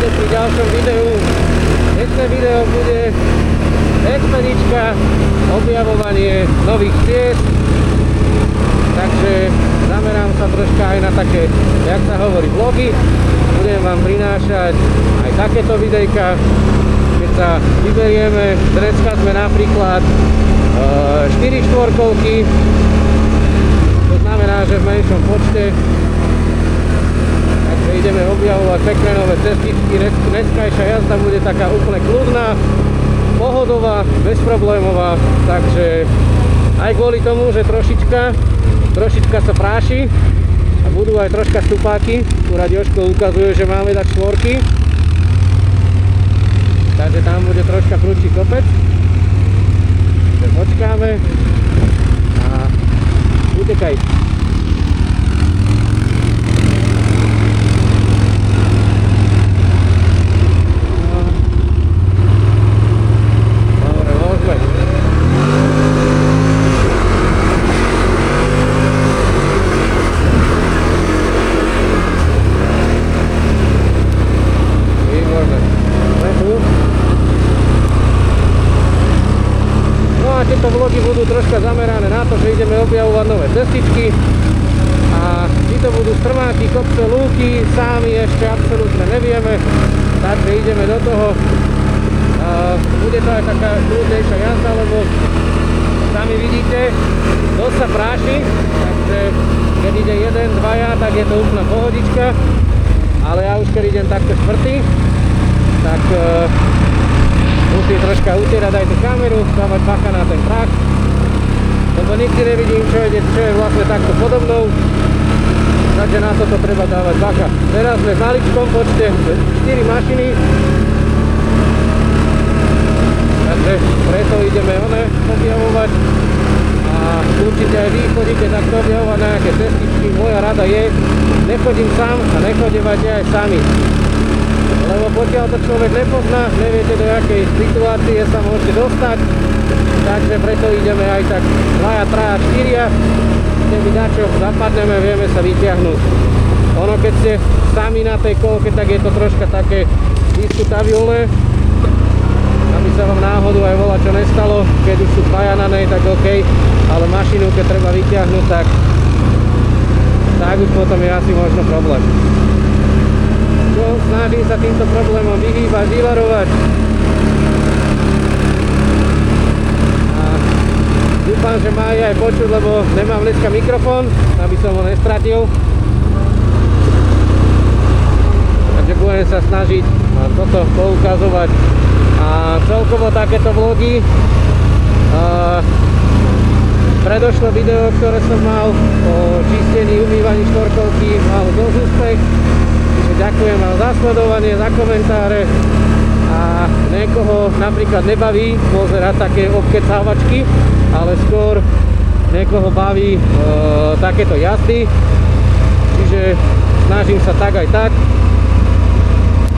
pri ďalšom videu. Dnešné video bude expedička, objavovanie nových ciest. Takže zamerám sa troška aj na také, jak sa hovorí, vlogy. Budem vám prinášať aj takéto videjka. Keď sa vyberieme, dneska sme napríklad 4 štvorkolky. To znamená, že v menšom počte. Takže ideme objavovať pekné nové cestičky. Dneskajšia jazda bude taká úplne kľudná, pohodová, bezproblémová. Takže aj kvôli tomu, že trošička sa práši a budú aj troška stupáky. Tu Radioško ukazuje, že máme dať štvorky. Takže tam bude troška prudší kopec. Takže počkáme a utekaj. Dobre, môžeme. Tieto vlogy budú troška zamerané na to, že ideme objavovať nové cestičky a či to budú strmáky, kopce, lúky, sami ešte absolútne nevieme, takže ideme do toho. Bude to aj taká kľudnejšia jazda, lebo sami vidíte, dosť sa práši, takže keď ide jeden, dvaja, tak je to úplná pohodička, ale ja už keď idem takto štvrtý, tak musím troška utierať aj tú kameru, dávať bacha na ten prach, lebo nikdy nevidím, čo je vlastne takto podobnou, takže na toto treba dávať bacha. Teraz sme v maličkom počte 4 mašiny, takže preto ideme objavovať a určite aj vy chodíte takto objavovať nejaké cestičky. Moja rada je, nechodím sám a nechodívate aj sami. Lebo pokiaľ to človek nepozná, neviete do jakej situácie sa môžete dostať, takže preto ideme aj tak 2, 3, 4, keby dačo zapadneme, vieme sa vyťahnuť. Ono keď ste sami na tej kolke, tak je to troška také diskutabilné, aby sa vám náhodou aj čo nestalo, keď už sú dvaja na nej, tak OK, ale mašinu keď treba vyťahnuť, tak už potom je asi možno problém. Snažím sa týmto problémom vyhýbať, vyvarovať. A dúfam, že ma aj počuť, lebo nemám dneska mikrofón, aby som ho nestratil. Takže budem sa snažiť toto poukazovať. A celkovo takéto vlogy. Predošlé video, ktoré som mal o čistení, umývaní štvorkolky, malo dosť úspech. Ďakujem vám za sledovanie, za komentáre a niekoho napríklad nebaví pozerať také obkecávačky, ale skôr niekoho baví takéto jazdy, čiže snažím sa tak aj tak.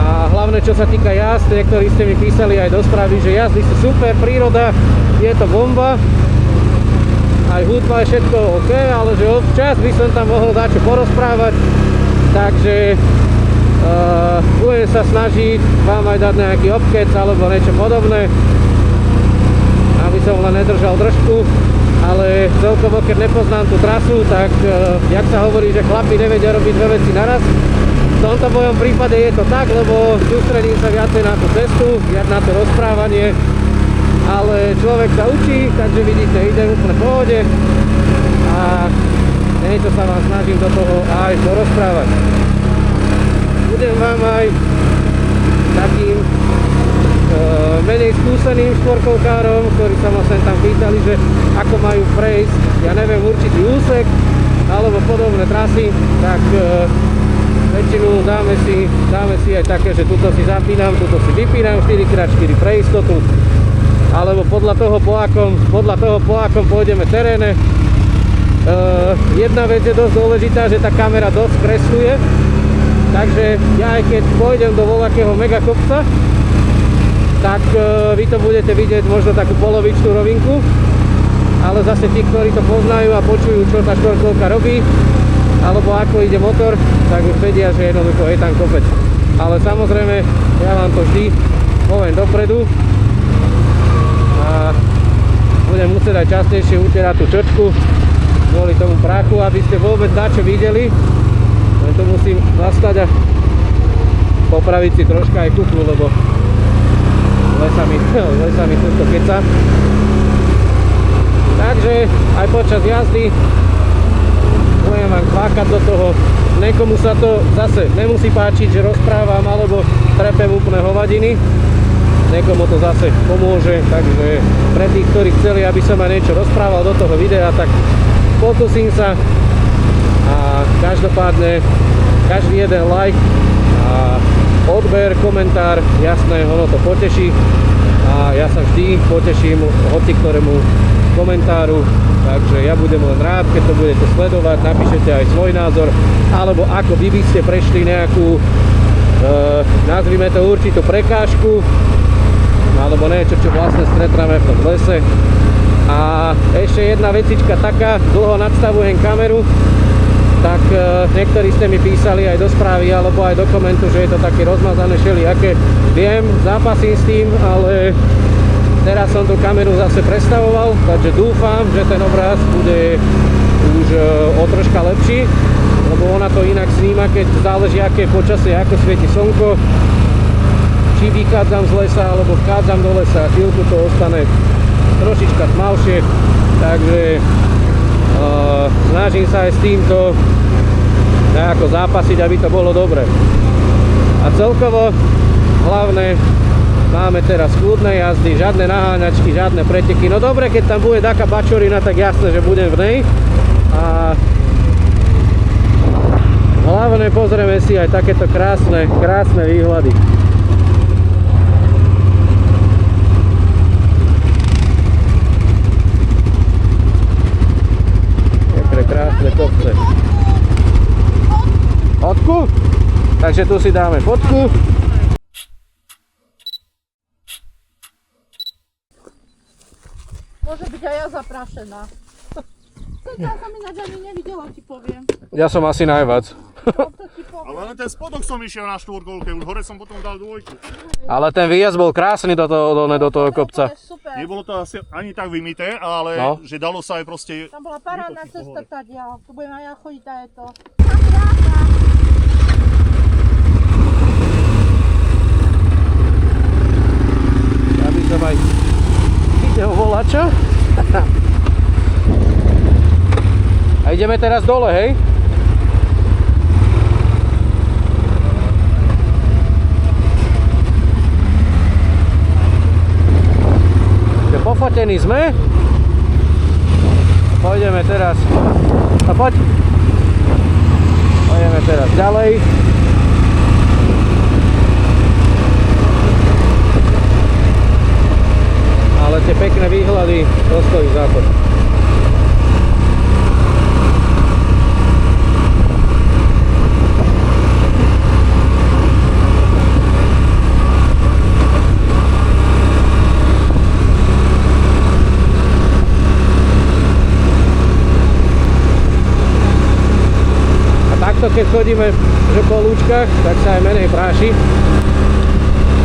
A hlavne čo sa týka jazd, niektorí ste mi písali aj do správy, že jazdy sú super, príroda, je to bomba, aj hudba je všetko OK, ale že občas by som tam mohol dačo porozprávať, takže budem sa snažiť vám aj dať nejaký obkec alebo niečo podobné, aby som len nedržal držku, ale celkovo keď nepoznám tú trasu, tak jak sa hovorí, že chlapi nevedia robiť dve veci naraz. V tomto mojom prípade je to tak, lebo sústredím sa viacej na tú cestu, viac na to rozprávanie, ale človek sa učí, takže vidíte, idem úplne v pohode a niečo sa vám snažím do toho aj porozprávať. Budem vám aj takým menej skúseným štvorkolkárom, ktorí sa ma sem tam pýtali, že ako majú prejsť, ja neviem, určitý úsek alebo podobné trasy, tak väčšinu dáme si aj také, že tuto si zapínam, tuto si vypínam 4x4 pre istotu, alebo podľa toho po akom pôjdeme teréne. Jedna vec je dosť dôležitá, že tá kamera dosť kresluje. Takže ja aj keď pôjdem do voľakého megakopca, tak vy to budete vidieť možno takú polovičnú rovinku, ale zase tí, ktorí to poznajú a počujú, čo tá štvorkolka robí, alebo ako ide motor, tak už vedia, že jednoducho je tam kopec. ale samozrejme ja vám to vždy poviem dopredu a budem musieť aj častejšie utierať tú čočku kvôli tomu prachu, aby ste vôbec dačo videli. Len to musím zastať a popraviť si troška aj kuklu, lebo zle sa mi tuto keca. Takže aj počas jazdy budem vám kvákať do toho. Niekomu sa to zase nemusí páčiť, že rozprávam alebo trepem úplne hovadiny. Niekomu to zase pomôže, takže pre tých, ktorí chceli, aby som aj niečo rozprával do toho videa, tak pokúsim sa. A každopádne každý jeden like a odber, komentár, jasné, ono to poteší a ja sa vždy poteším hoci ktorému komentáru, takže ja budem len rád, keď to budete sledovať, napíšete aj svoj názor, alebo ako vy by ste prešli nejakú nazvime to určitú prekážku alebo niečo, čo vlastne stretneme v tom lese. A ešte jedna vecička taká, dlho nadstavujem kameru, tak niektorí ste mi písali aj do správy alebo aj do komentu, že je to také rozmazané všelijaké. Viem, zápasím s tým, ale teraz som tú kameru zase prestavoval, takže dúfam, že ten obraz bude už o troška lepší, lebo ona to inak sníma, keď záleží aké počasie, ako svieti slnko, či vychádzam z lesa alebo vchádzam do lesa, chvíľku to ostane trošička tmavšie, takže snažím sa aj s týmto nejako zápasiť, aby to bolo dobre. A celkovo hlavné, máme teraz kľudné jazdy, žiadne naháňačky, žiadne preteky. No dobre, keď tam bude taká bačorina, tak jasné, že budem v nej. A hlavne pozrieme si aj takéto krásne výhľady. Krásne kopce. Fotku? Takže tu si dáme fotku. Môže byť aj ja zaprašená. Ja som ináč ani nevidela, ti poviem. Ja som asi najviac. Ale len ten spodok som išiel na štvorkolke, už hore som potom dal dvojku. Ale ten výjazd bol krásny do toho kopca. To je super. Nebolo to asi ani tak vymité, ale No. že dalo sa aj proste... Tam bola parádna cesta tadiaľ. Tu budem aj ja chodiť a je to. Ja by som aj videl volačo. A ideme teraz dole, hej? Pofotení sme. Pôjdeme teraz. A poď. Pôjdeme teraz ďalej. Ale tie pekné výhľady, to stojí za to. Keď chodíme po lúčkach, tak sa aj menej práši.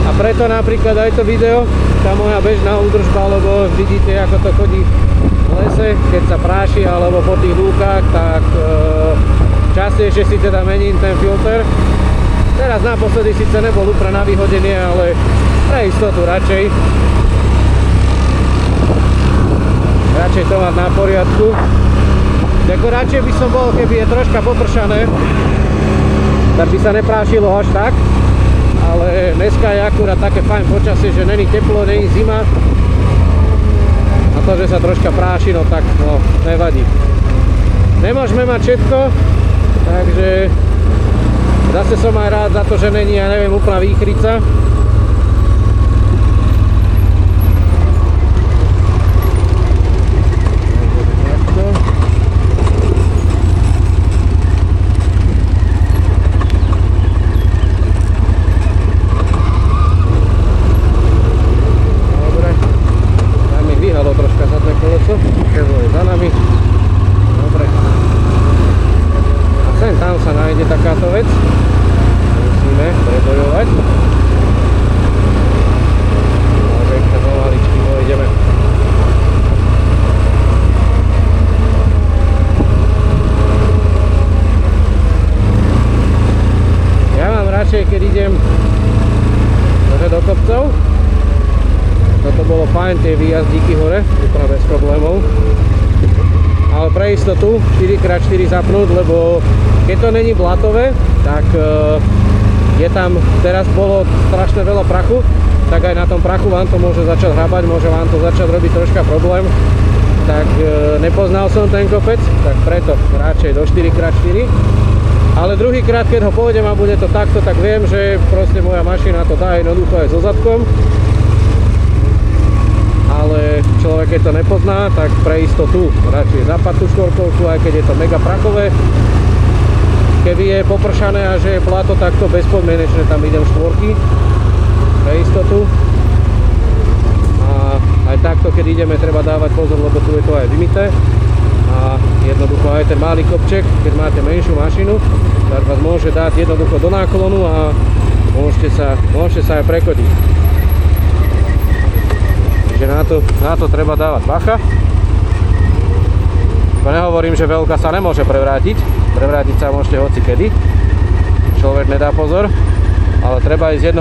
A preto napríklad aj to video, tá moja bežná údržba, lebo vidíte, ako to chodí v lese, keď sa práši, alebo po tých lúkach, tak častejšie si teda mením ten filter. Teraz naposledy síce nebol úplne na vyhodenie, ale pre istotu radšej to mať na poriadku. Ako radšej by som bol, keby je troška popršané, tak by sa neprášilo až tak, ale dneska je akurát také fajn počasie, že není teplo, není zima a to, že sa troška práši, no tak no, nevadí. Nemôžeme mať všetko, takže zase som aj rád za to, že není, ja neviem, úplná výchrica. musíme prebojovať. Ale pomaličky dojdeme. Ja mám radšej, keď idem do kopcov. Toto bolo fajn, tie výjazdíky hore, úplne bez problémov. Ale pre istotu 4x4 zapnúť, lebo keď to není blatové, tak je tam, teraz bolo strašne veľa prachu, tak aj na tom prachu vám to môže začať hrabať, môže vám to začať robiť troška problém. Tak nepoznal som ten kopec, tak preto radšej do 4x4. Ale druhýkrát, keď ho pôjdem a bude to takto, tak viem, že proste moja mašina to dá jednoducho aj so zadkom. Ale človek, keď to nepozná, tak pre istotu radšej zapať tú štvorkolku, aj keď je to mega prachové. Keby je popršané a že je blato, tak to bezpodmienečne tam idem štvorky pre istotu. A aj takto, keď ideme, treba dávať pozor, lebo tu je to aj vymité. A jednoducho aj ten malý kopček, keď máte menšiu mašinu, tak vás môže dať jednoducho do náklonu a môžete sa aj prekodiť. Takže na to treba dávať bacha. To nehovorím, že veľká sa nemôže prevrátiť. Prevrátiť sa môžete hoci kedy. Človek nedá pozor, ale treba ísť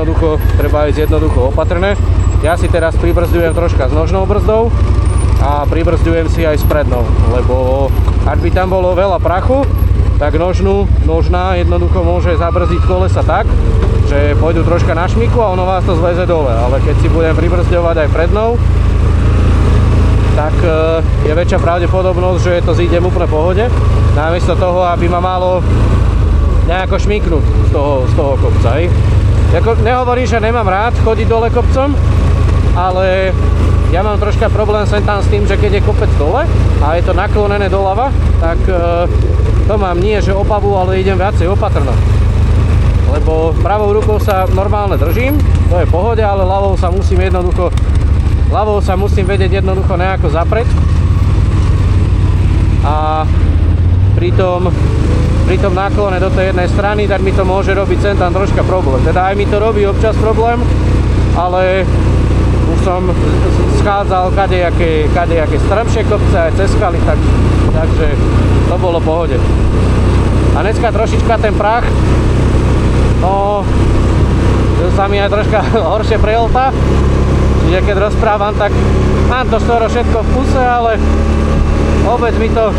jednoducho opatrné. Ja si teraz pribrzdujem troška s nožnou brzdou a pribrzdujem si aj s prednou, lebo ak by tam bolo veľa prachu, tak nožná jednoducho môže zabrzdiť kolesa tak, že pôjdu troška na šmiku a ono vás to zleze dole, ale keď si budem pribrzďovať aj prednou, tak je väčšia pravdepodobnosť, že to zídem úplne v pohode, namiesto toho, aby ma malo nejako šmiknúť z toho kopca. Nehovorím, že nemám rád chodiť dole kopcom, ale ja mám troška problém sem tam s tým, že keď je kopec dole a je to naklonené doľava, tak to mám nie že obavu, ale idem viacej opatrno. Lebo pravou rukou sa normálne držím, to je v pohode, ale ľavou sa musím vedieť jednoducho nejako zapreť. A pri tom náklone do tej jednej strany, tak mi to môže robiť sem tam troška problém. Teda aj mi to robí občas problém, ale už som schádzal kadejaké strmšie kopce aj cez skaly, takže to bolo v pohode. A dneska trošička ten prach, no, sa mi aj troška horšie prehlta, čiže keď rozprávam, tak mám to skoro všetko v kuse, ale vôbec mi to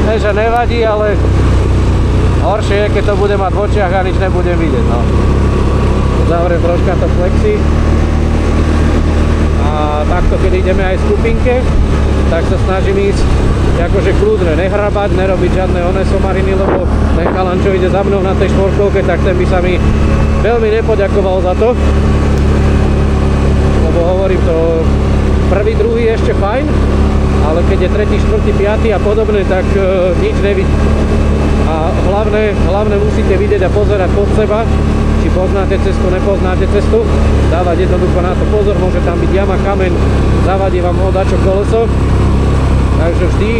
že nevadí, ale horšie je, keď to bude mať v očiach a nič nebudem vidieť. No. Zavriem troška to flexi. A takto, keď ideme aj v skupinke, tak sa snažím ísť akože kľudne, nehrabať, nerobiť žiadne somariny, lebo ten chalan, čo ide za mnou na tej štvorkovke, tak ten by sa mi veľmi nepoďakoval za to. Lebo hovorím to, prvý, druhý ešte fajn, ale keď je tretí, štvrtý, piatý a podobne, tak nič nevidí. A hlavne musíte vidieť a pozerať pod seba, či poznáte cestu, nepoznáte cestu, dávať jednoducho na to pozor, môže tam byť jama, kameň, zavadí vám hodačo koleso, takže vždy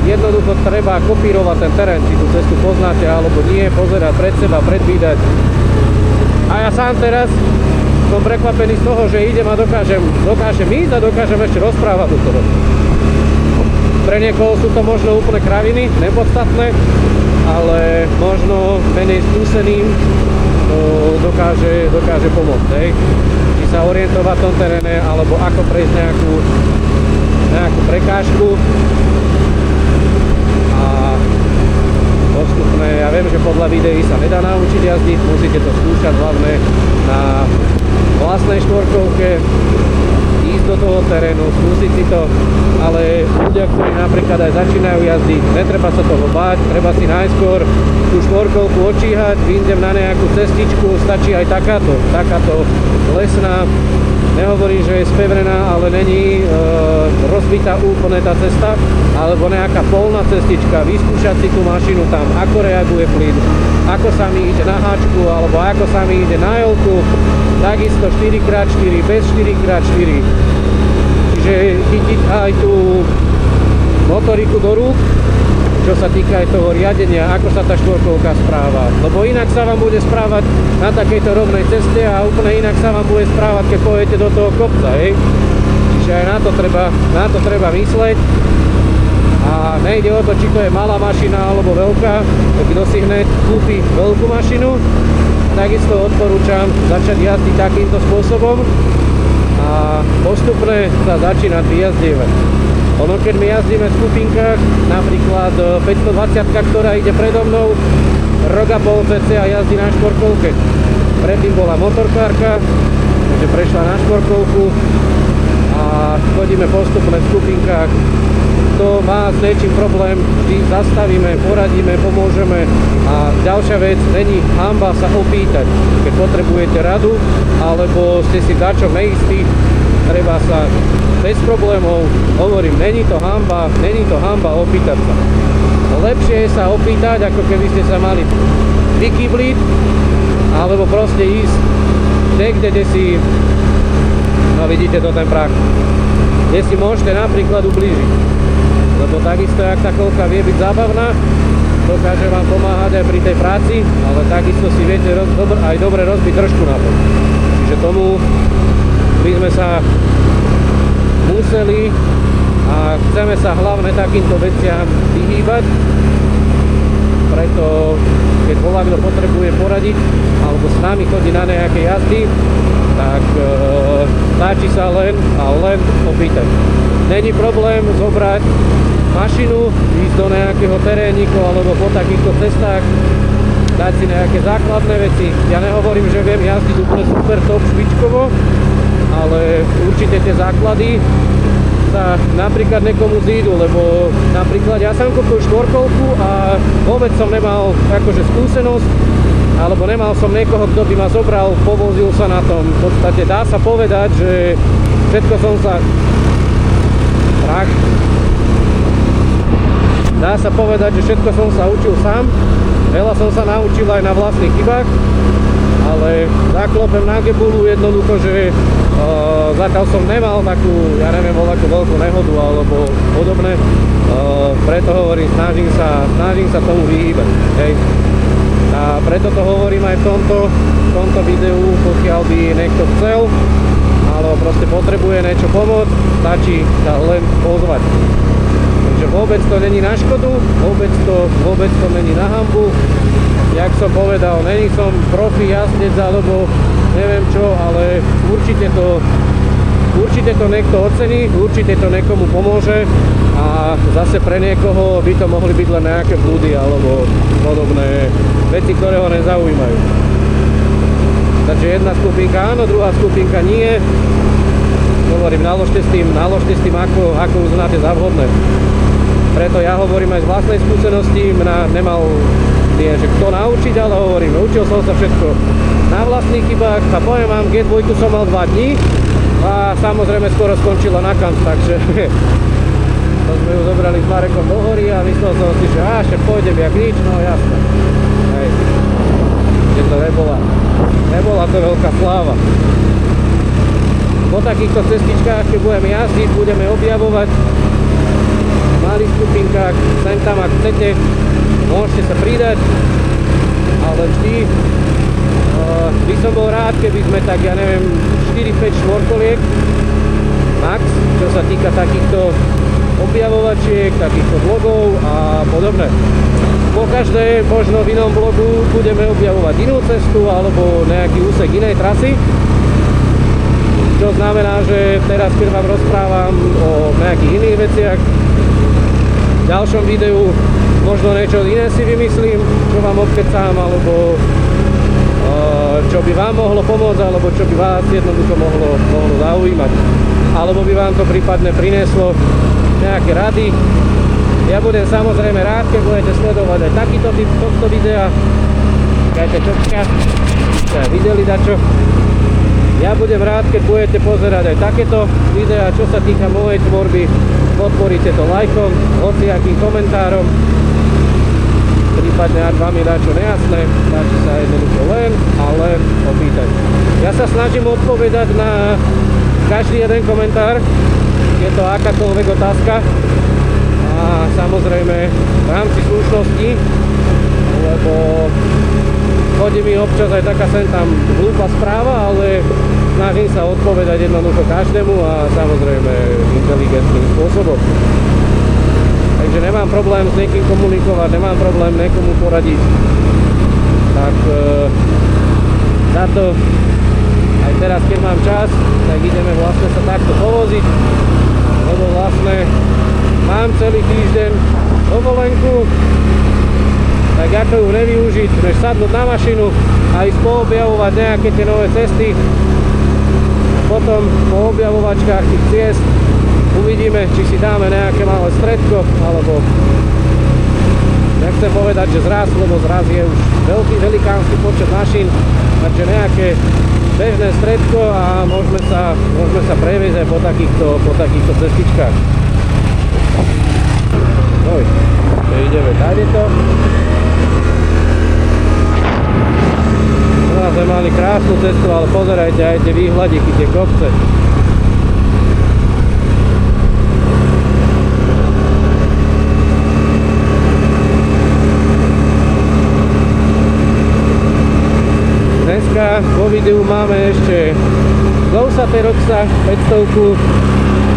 jednoducho treba kopírovať ten terén, či tú cestu poznáte alebo nie, pozerať pred seba, predvídať. A ja sám teraz som prekvapený z toho, že idem a dokážem ísť a dokážem ešte rozprávať do toho. Pre niekoho sú to možno úplne kraviny, nepodstatné, ale možno menej skúseným to dokáže pomôcť. Hej. Či sa orientovať v tom teréne, alebo ako prejsť nejakú prekážku. A postupne, ja viem, že podľa videí sa nedá naučiť jazdiť, musíte to skúšať hlavne na vlastnej štvorkovke, ísť do toho terénu, skúsiť si to, ale ľudia, ktorí napríklad aj začínajú jazdiť, netreba sa toho báť, treba si najskôr tú štvorkovku odčíhať, vyjdem na nejakú cestičku, stačí aj takáto lesná, nehovorím, že je spevrená, ale není rozbitá úplne tá cesta, alebo nejaká polná cestička, vyskúšať si tú mašinu tam, ako reaguje plyn, ako sa mi ide na háčku, alebo ako sa mi ide na jolku, takisto 4x4, bez 4x4. Čiže chytiť aj tú motoriku do rúk, čo sa týka aj toho riadenia, ako sa tá štvorkolka správa. Lebo inak sa vám bude správať na takejto rovnej ceste a úplne inak sa vám bude správať, keď pôjdete do toho kopca, hej. Čiže aj na to treba mysleť. A nejde o to, či to je malá mašina alebo veľká, kto si hneď kúpi veľkú mašinu. Takisto odporúčam začať jazdiť takýmto spôsobom a postupne sa začínať vyjazdievať. Ono, keď my jazdíme v skupinkách, napríklad 520, ktorá ide predo mnou, rok a pol cca jazdí na štvorkolke. Predtým bola motorkárka, takže prešla na štvorkolku a chodíme postupne v skupinkách. Kto má s niečím problém, vždy zastavíme, poradíme, pomôžeme. A ďalšia vec, není hanba sa opýtať, keď potrebujete radu, alebo ste si dačom neistí, treba sa bez problémov, hovorím, není to hanba opýtať sa. Lepšie je sa opýtať, ako keby ste sa mali vykybliť, alebo proste ísť niekde, kde si, no vidíte to ten prach, kde si môžete napríklad ublížiť. Lebo takisto, jak tá kolka vie byť zábavná, dokáže vám pomáhať aj pri tej práci, ale takisto si viete aj dobre rozbiť držku na to. Čiže tomu by sme sa museli a chceme sa hlavne takýmto veciam vyhýbať. Preto, keď voľakto potrebuje poradiť, alebo s nami chodí na nejaké jazdy, tak stačí sa len opýtať. Není problém zobrať mašinu, ísť do nejakého teréniku alebo po takýchto cestách, dať si nejaké základné veci. Ja nehovorím, že viem jazdiť úplne super top špičkovo, ale určite tie základy sa napríklad niekomu zídu, lebo napríklad ja som kúpil štvorkolku a vôbec som nemal akože skúsenosť, alebo nemal som niekoho, kto by ma zobral, povozil sa na tom. V podstate dá sa povedať, že všetko som sa Dá sa povedať, že všetko som sa učil sám. Veľa som sa naučil aj na vlastných chybách, ale zaklopem na gebulu jednoducho, že zatiaľ som nemal takú, ja neviem, takú veľkú nehodu alebo podobné. Preto hovorím, snažím sa tomu vyhýbať. Hej. A preto to hovorím aj v tomto videu, pokiaľ by niekto chcel, alebo proste potrebuje niečo pomôcť, stačí sa len pozvať. Takže vôbec to není na škodu, vôbec to není na hanbu. Jak som povedal, není som profi jazdec alebo neviem čo, ale určite to niekto ocení, určite to niekomu pomôže a zase pre niekoho by to mohli byť len nejaké blúdy alebo podobné veci, ktoré ho nezaujímajú. Takže jedna skupinka áno, druhá skupinka nie. Hovorím, naložte s tým ako uznáte za vhodné. Preto ja hovorím aj z vlastnej skúsenosti, mňa nemal nie, že kto naučiť, ale hovorím, učil som sa všetko na vlastných chybách a poviem vám, G2 som mal 2 dní a samozrejme skoro skončila na kamp, takže to sme ju zobrali s Marekom do hory a myslel som si, že však pôjdem jak nič, no jasné. Hej. Že to nebola to veľká sláva. Po takýchto cestičkách, keď budeme jazdiť, budeme objavovať v malých skupinkách, sem tam ak chcete, môžete sa pridať, ale vždy by som bol rád, keby sme tak, ja neviem, 4-5 štvorkoliek max, čo sa týka takýchto objavovačiek, takýchto vlogov a podobné. Po každé, možno v inom vlogu budeme objavovať inú cestu alebo nejaký úsek inej trasy. Čo znamená, že teraz, keď vám rozprávam o nejakých iných veciach, v ďalšom videu možno niečo iné si vymyslím, čo vám obkecám, alebo čo by vám mohlo pomôcť, alebo čo by vás jednoducho mohlo zaujímať. Alebo by vám to prípadne prinieslo nejaké rady. Ja budem samozrejme rád, keď budete sledovať aj takýto typ tohto videa. Čakajte čočka, ste videli dačo. Ja budem rád, keď budete pozerať aj takéto videá, čo sa týka mojej tvorby. Podporíte to lajkom, hociakým komentárom. Prípadne, ak vám je dačo nejasné, stačí sa jednoducho len a len opýtať. Ja sa snažím odpovedať na každý jeden komentár. Je to akákoľvek otázka. A a samozrejme v rámci slušnosti, lebo chodí mi občas aj taká sem tam hlúpa správa, ale snažím sa odpovedať jednoducho každému a samozrejme inteligentným spôsobom. Takže nemám problém s niekým komunikovať, nemám problém niekomu poradiť. Tak za to aj teraz, keď mám čas, tak ideme vlastne sa takto povoziť, lebo vlastne mám celý týždeň dovolenku, tak ako ju nevyužiť, než sadnúť na mašinu a ísť poobjavovať nejaké tie nové cesty. Potom po objavovačkách tých ciest uvidíme, či si dáme nejaké malé stredko, alebo nechcem povedať, že zraz, lebo zraz je už veľký velikánsky počet mašín, takže nejaké bežné stredko a môžeme sa previesť aj po takýchto cestičkách. Oj, ideme tadeto. Teraz sme mali krásnu cestu, ale pozerajte aj tie výhľadiky, tie kopce. Dneska vo videu máme ešte Gaussa Teroxa 500,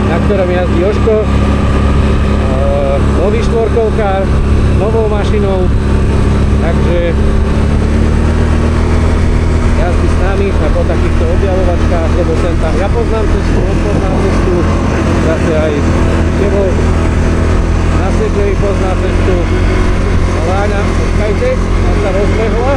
na ktorom jazdí Jožko. Nový štvorkolkár, novou mašinou, takže jazdí s nami a po takýchto objavovačkách, lebo sem tam ja poznám cestu, on poznám cestu, zase aj tebo na Segwayi pozná cestu. Láňa, počkajte, tam sa rozbehla.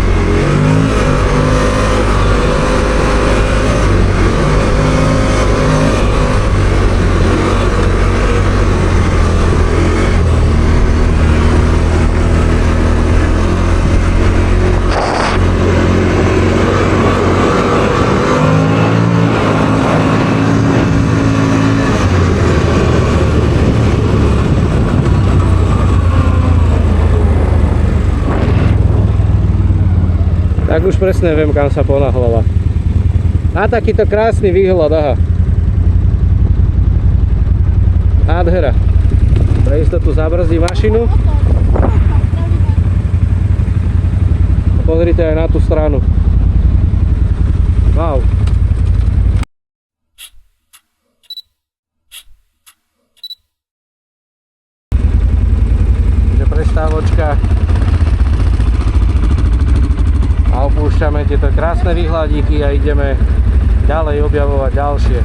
Tak už presne viem, kam sa ponáhľala. A takýto krásny výhľad, aha. Nádhera. Pre istotu zabrzdí mašinu. Pozrite aj na tú stranu. Wow. Takže prestávočka. A opúšťame tieto krásne výhľadíky a ideme ďalej objavovať ďalšie.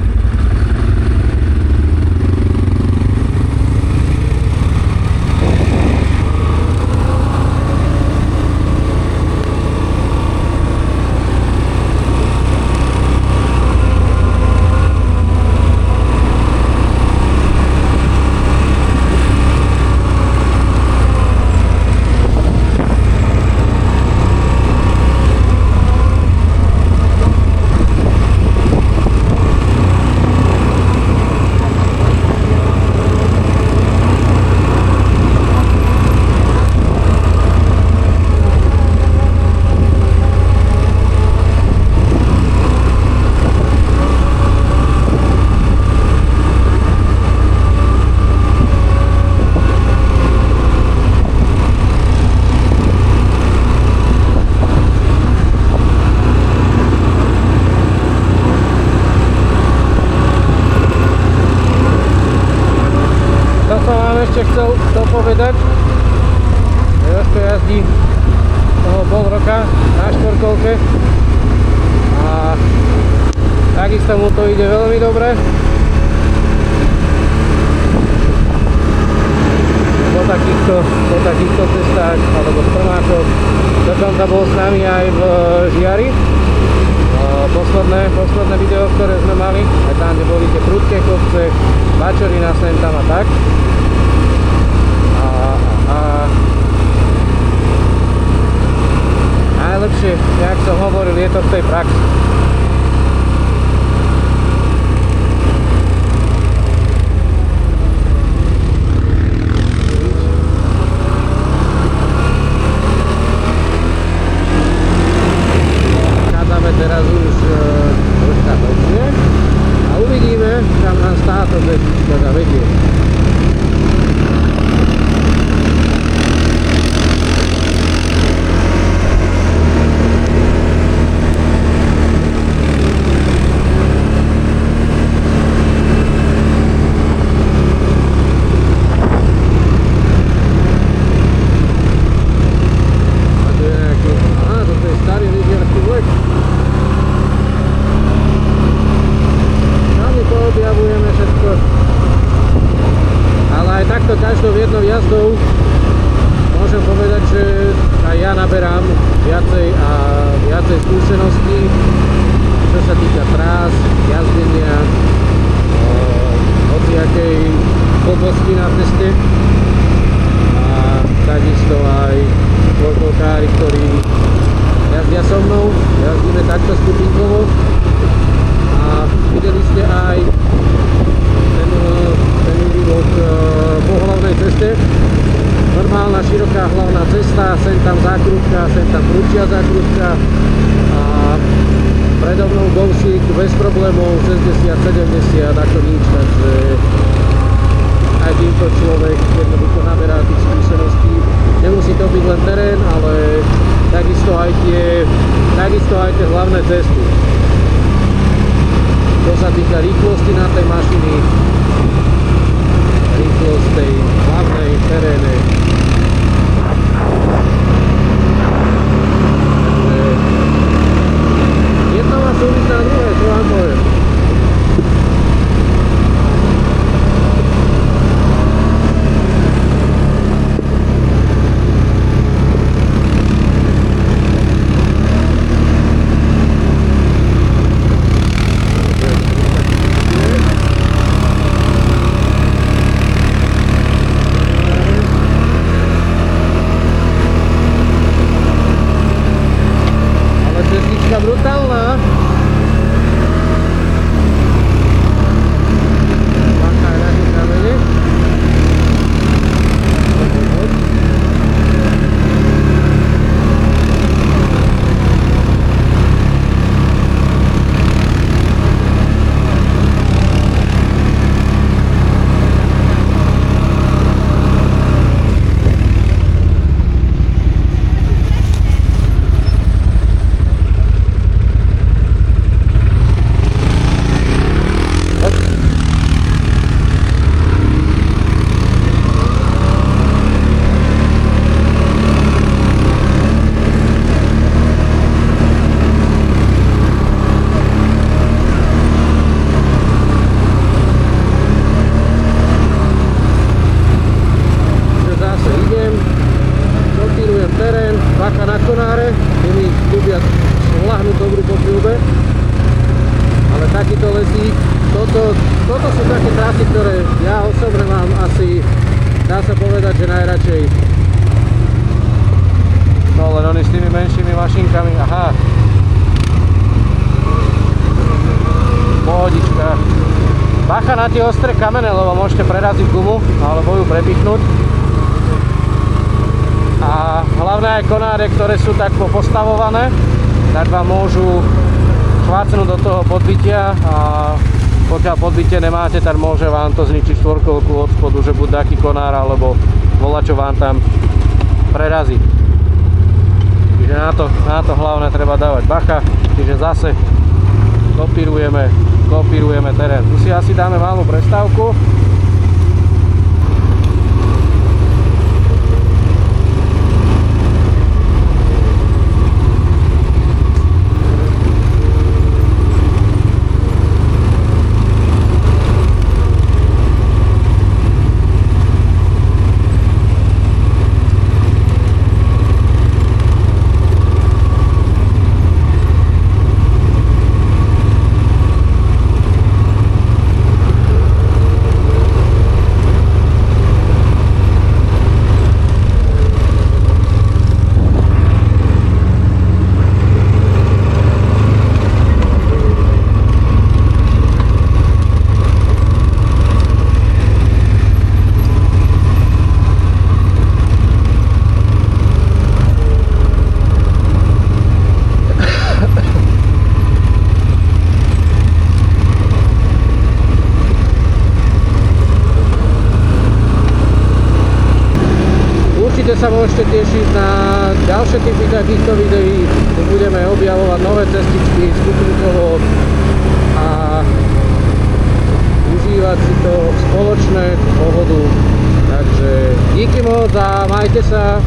Chcel povedať, že Jožko jazdí toho pol roka na štvorkolke a takisto mu to ide veľmi dobre. Po takýchto cestách alebo strmákoch, dokonca bol s nami aj v Žiari. Posledné video, ktoré sme mali, aj tam, kde boli tie prudké kopce, bačorina sem tam a tak. Najlepšie, jak som hovoril, je to v tej praxi. Chádzame teraz už troška hlbšie a uvidíme, kam nás táto cesta zavedie. a viacej skúseností, čo sa týka trás, jazdenia, hociakej blbosti na ceste. A takisto aj štvorkolkári, ktorí jazdia so mnou, jazdíme takto skupinkovo. A videli ste aj ten vývod po hlavnej ceste. Normálna široká hlavná cesta, sem tam zákrutka, sem tam prudšia zákrutka a predo mnou golfík bez problémov 60-70 ako nič, takže aj týmto človek jednoducho naberá tých skúseností. Nemusí to byť len terén, ale takisto aj tie hlavné cesty. Čo sa týka rýchlosti na tej mašiny, rýchlosť tej hlavnej teréne. Takže jedna má súvisť na druhé, čo vám poviem. Brutálna. Bacha aj na tie kamene. Bacha na konáre, kde mi ľubia šľahnúť dobrú popľúbe, ale takýto lesík, toto sú také trasy, ktoré ja osobne mám asi, dá sa povedať, že najradšej. No len oni s tými menšími mašinkami, aha. Pohodička. Bacha na tie ostré kamene, lebo môžete preraziť gumu, alebo ju prepichnúť. A hlavne aj konáre, ktoré sú tak postavované, tak vám môžu švácnúť do toho podbitia a pokiaľ podbitie nemáte, tak môže vám to zničiť štvorkolku od spodu, že buď taký konár, alebo volačo vám tam prerazí. Čiže na to hlavne treba dávať bacha, čiže zase kopírujeme terén. Tu si asi dáme malú prestávku. Určite sa môžete tešiť na ďalšie typy takýchto videí, kde budeme objavovať nové cestičky skupinkovo a užívať si to spoločné pohodu. Takže díky moc a majte sa.